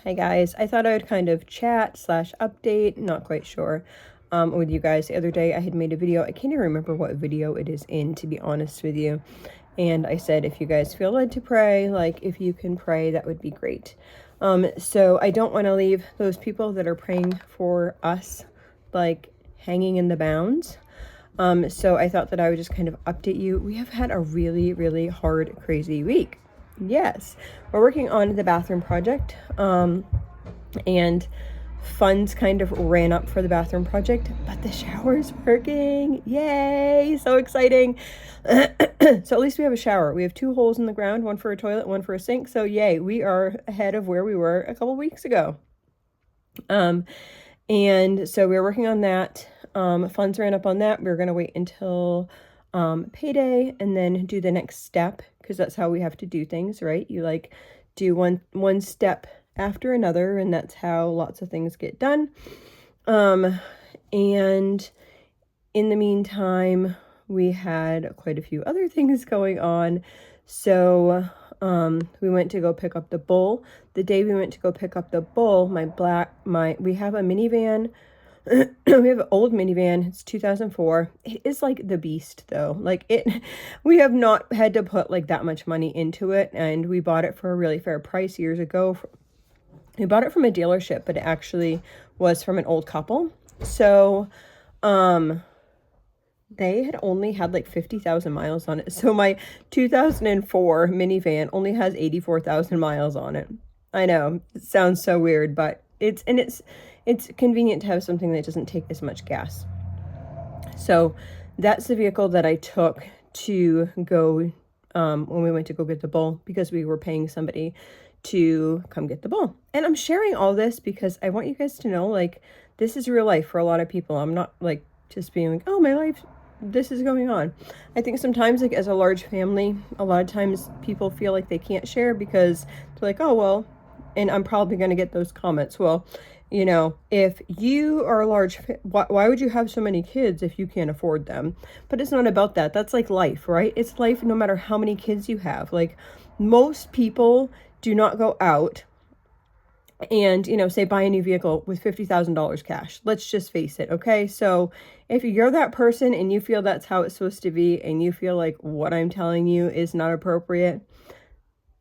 Hey guys, I thought I would kind of chat slash update, not quite sure, with you guys. The other day I had made a video. I can't even remember what video it is in, to be honest with you. And I said, if you guys feel led to pray, like if you can pray, that would be great. So I don't want to leave those people that are praying for us, like hanging in the bounds. So I thought that I would just kind of update you. We have had a really, really hard, crazy week. Yes, we're working on the bathroom project, and funds kind of ran up for the bathroom project, but the shower's working. Yay, so exciting. So at least we have a shower. We have 2 holes in the ground, one for a toilet, one for a sink. So yay, we are ahead of where we were a couple weeks ago. And so we were working on that. Funds ran up on that. We were going to wait until payday and then do the next step, because that's how we have to do things, right? You like do one step after another, and that's how lots of things get done. And in the meantime, we had quite a few other things going on. So we went to go pick up the bull. The day we went to go pick up the bull, we have a minivan. We have an old minivan. It's 2004. It is like the beast though. We have not had to put like that much money into it, and we bought it for a really fair price years ago. We bought it from a dealership, but it actually was from an old couple. So, they had only had like 50,000 miles on it. So my 2004 minivan only has 84,000 miles on it. I know, it sounds so weird, but it's convenient to have something that doesn't take as much gas. So that's the vehicle that I took to go when we went to go get the bull, because we were paying somebody to come get the bull. And I'm sharing all this because I want you guys to know, like, this is real life for a lot of people. I'm not like just being like, oh, my life, this is going on. I think sometimes, like, as a large family, a lot of times people feel like they can't share because they're like, oh, well, and I'm probably going to get those comments. Well, you know, if you are a large, why would you have so many kids if you can't afford them? But it's not about that. That's like life, right? It's life no matter how many kids you have. Like, most people do not go out and, you know, say buy a new vehicle with $50,000 cash. Let's just face it, okay? So if you're that person and you feel that's how it's supposed to be, and you feel like what I'm telling you is not appropriate,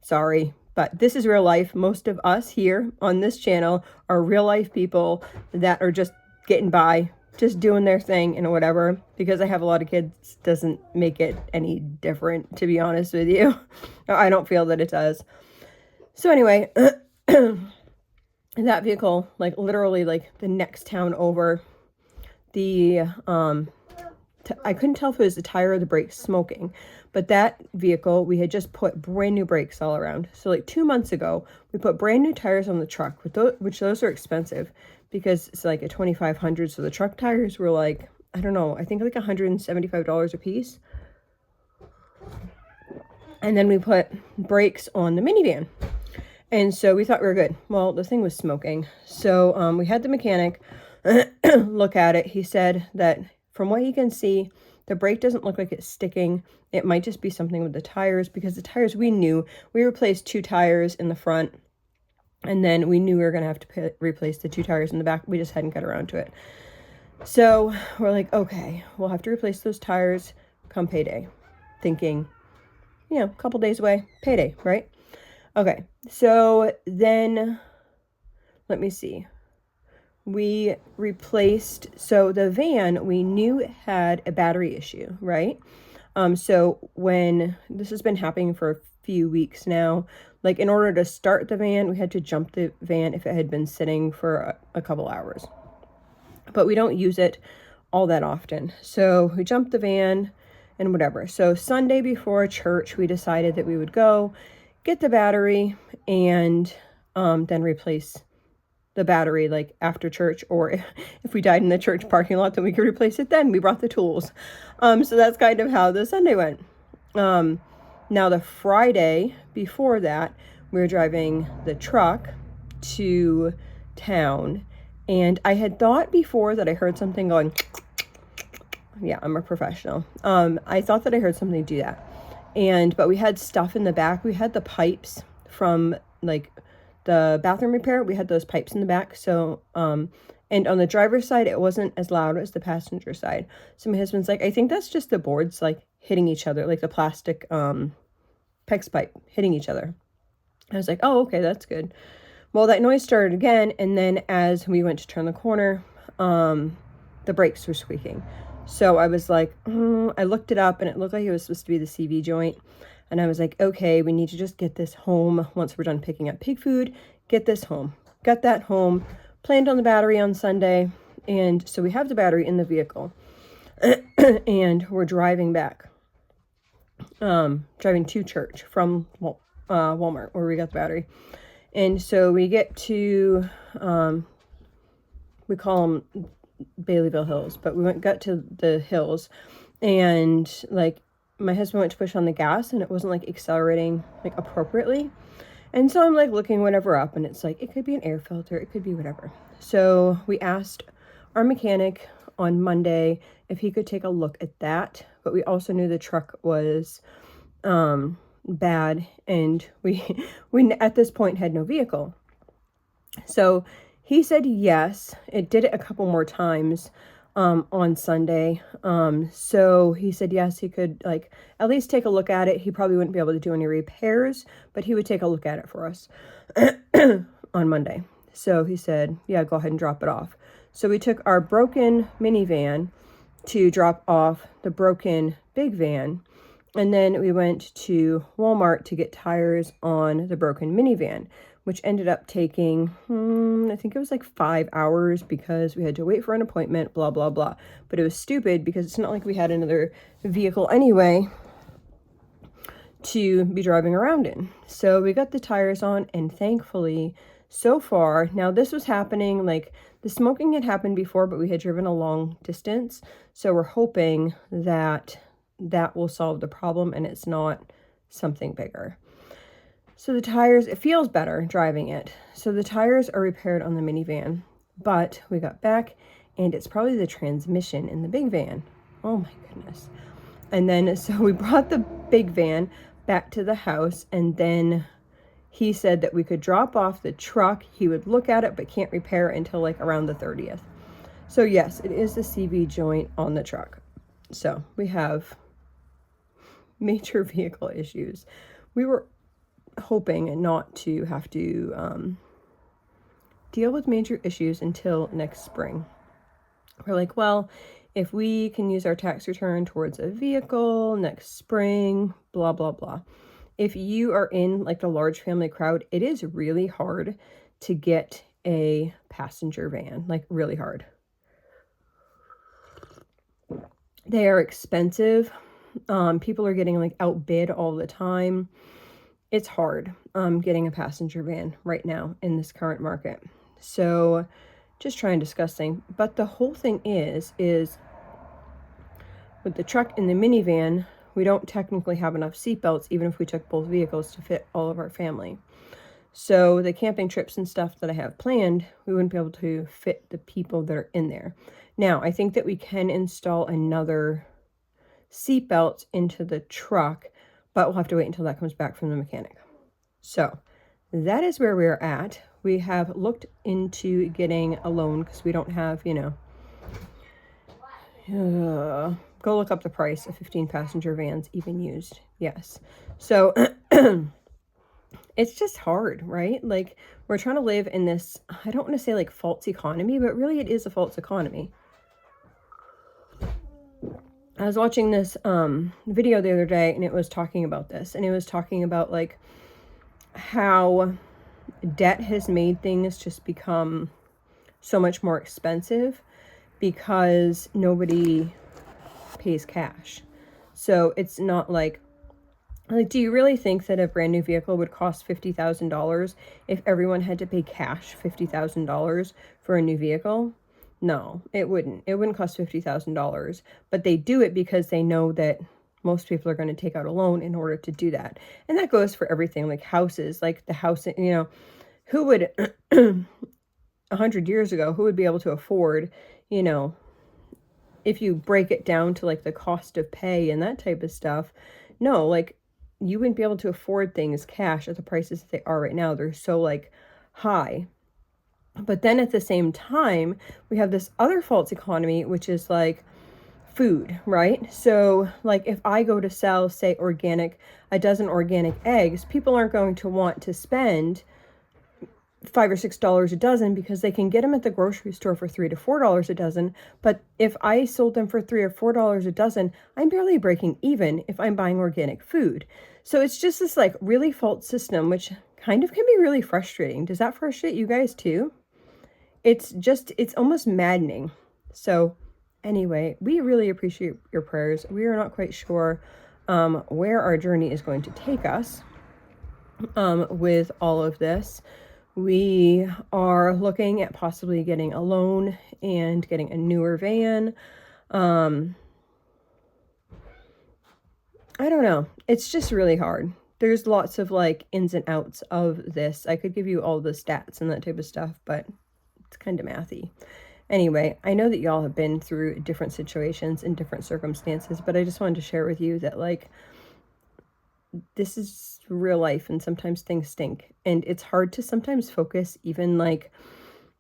sorry. But this is real life. Most of us here on this channel are real life people that are just getting by, just doing their thing and whatever. Because I have a lot of kids doesn't make it any different, to be honest with you. I don't feel that it does. So anyway, that vehicle, like literally like the next town over, I couldn't tell if it was the tire or the brakes smoking, but that vehicle, we had just put brand new brakes all around. So like 2 months ago, we put brand new tires on the truck, which those are expensive because it's like a 2,500. So the truck tires were like, I don't know, I think like $175 a piece. And then we put brakes on the minivan. And so we thought we were good. Well, the thing was smoking. So we had the mechanic look at it. He said that from what he can see, the brake doesn't look like it's sticking. It might just be something with the tires, because the tires, we replaced 2 tires in the front, and then we knew we were going to have to replace the 2 tires in the back. We just hadn't got around to it. So we're like, okay, we'll have to replace those tires come payday. Thinking, you know, a couple days away, payday, right? Okay, so then let me see. We replaced, so the van we knew had a battery issue, right? So when this has been happening for a few weeks now, like in order to start the van, we had to jump the van if it had been sitting for a couple hours. But we don't use it all that often. So we jumped the van and whatever. So Sunday before church, we decided that we would go get the battery and then replace the battery like after church, or if we died in the church parking lot, then we could replace it then. We brought the tools. So that's kind of how the Sunday went. Now the Friday before that, we were driving the truck to town, and I had thought before that I heard something going, yeah, I'm a professional. I thought that I heard something do that. But we had stuff in the back. We had the pipes from like the bathroom repair, we had those pipes in the back. So, and on the driver's side, it wasn't as loud as the passenger side. So my husband's like, I think that's just the boards like hitting each other, like the plastic PEX pipe hitting each other. I was like, oh, okay, that's good. Well, that noise started again, and then as we went to turn the corner, the brakes were squeaking. So I was like, I looked it up, and it looked like it was supposed to be the CV joint. And I was like, okay, we need to just get this home once we're done picking up pig food. Get this home. Got that home. Planned on the battery on Sunday. And so we have the battery in the vehicle. And we're driving back. Driving to church from Walmart, where we got the battery. And so we get to, we call them Baileyville Hills, but we got to the hills, and like my husband went to push on the gas, and it wasn't like accelerating like appropriately. And so I'm like looking whatever up, and it's like, it could be an air filter, it could be whatever. So we asked our mechanic on Monday if he could take a look at that, but we also knew the truck was bad, and we at this point had no vehicle. So he said yes. It did it a couple more times on Sunday. So he said yes, he could like at least take a look at it. He probably wouldn't be able to do any repairs, but he would take a look at it for us on Monday. So he said, yeah, go ahead and drop it off. So we took our broken minivan to drop off the broken big van. And then we went to Walmart to get tires on the broken minivan, which ended up taking, I think it was like 5 hours because we had to wait for an appointment, blah, blah, blah. But it was stupid because it's not like we had another vehicle anyway to be driving around in. So we got the tires on, and thankfully, so far, now this was happening, like the smoking had happened before, but we had driven a long distance. So we're hoping that that will solve the problem and it's not something bigger. So the tires, it feels better driving it. So the tires are repaired on the minivan, but we got back and it's probably the transmission in the big van. Oh my goodness. And then, so we brought the big van back to the house, and then he said that we could drop off the truck. He would look at it, but can't repair it until like around the 30th. So yes, it is the CV joint on the truck. So we have major vehicle issues. We were hoping not to have to deal with major issues until next spring. We're like, well, if we can use our tax return towards a vehicle next spring, blah, blah, blah. If you are in like the large family crowd, it is really hard to get a passenger van, like really hard. They are expensive. People are getting like outbid all the time. It's hard getting a passenger van right now in this current market. So just try and discuss things. But the whole thing is with the truck and the minivan, we don't technically have enough seatbelts, even if we took both vehicles, to fit all of our family. So the camping trips and stuff that I have planned, we wouldn't be able to fit the people that are in there. Now, I think that we can install another seatbelt into the truck, but we'll have to wait until that comes back from the mechanic. So that is where we're at. We have looked into getting a loan because we don't have, go look up the price of 15 passenger vans, even used. Yes. So it's just hard, right? Like, we're trying to live in this, I don't want to say like false economy, but really it is a false economy. I was watching this video the other day, and it was talking about this, and it was talking about like how debt has made things just become so much more expensive because nobody pays cash. So it's not like, do you really think that a brand new vehicle would cost $50,000 if everyone had to pay cash $50,000 for a new vehicle? No, it wouldn't. It wouldn't cost $50,000, but they do it because they know that most people are going to take out a loan in order to do that. And that goes for everything, like houses, like the house, who would 100 years ago, who would be able to afford, if you break it down to like the cost of pay and that type of stuff, no, like you wouldn't be able to afford things cash at the prices that they are right now. They're so like high. But then at the same time, we have this other false economy, which is like food, right? So like if I go to sell, say, a dozen organic eggs, people aren't going to want to spend $5 or $6 a dozen because they can get them at the grocery store for $3 to $4 a dozen. But if I sold them for $3 or $4 a dozen, I'm barely breaking even if I'm buying organic food. So it's just this like really false system, which kind of can be really frustrating. Does that frustrate you guys too? It's almost maddening. So anyway, we really appreciate your prayers. We are not quite sure where our journey is going to take us with all of this. We are looking at possibly getting a loan and getting a newer van. I don't know. It's just really hard. There's lots of like ins and outs of this. I could give you all the stats and that type of stuff, but it's kind of mathy. Anyway, I know that y'all have been through different situations and different circumstances, but I just wanted to share with you that like this is real life and sometimes things stink, and it's hard to sometimes focus even like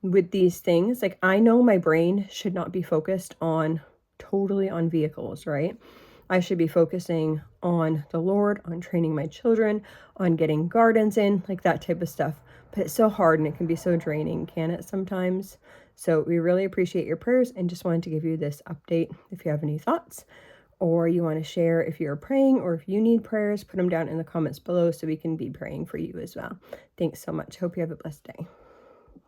with these things. Like I know my brain should not be focused on totally on vehicles, right? I should be focusing on the Lord, on training my children, on getting gardens in, like that type of stuff. But it's so hard and it can be so draining, can it sometimes? So we really appreciate your prayers and just wanted to give you this update. If you have any thoughts or you want to share if you're praying or if you need prayers, put them down in the comments below so we can be praying for you as well. Thanks so much. Hope you have a blessed day.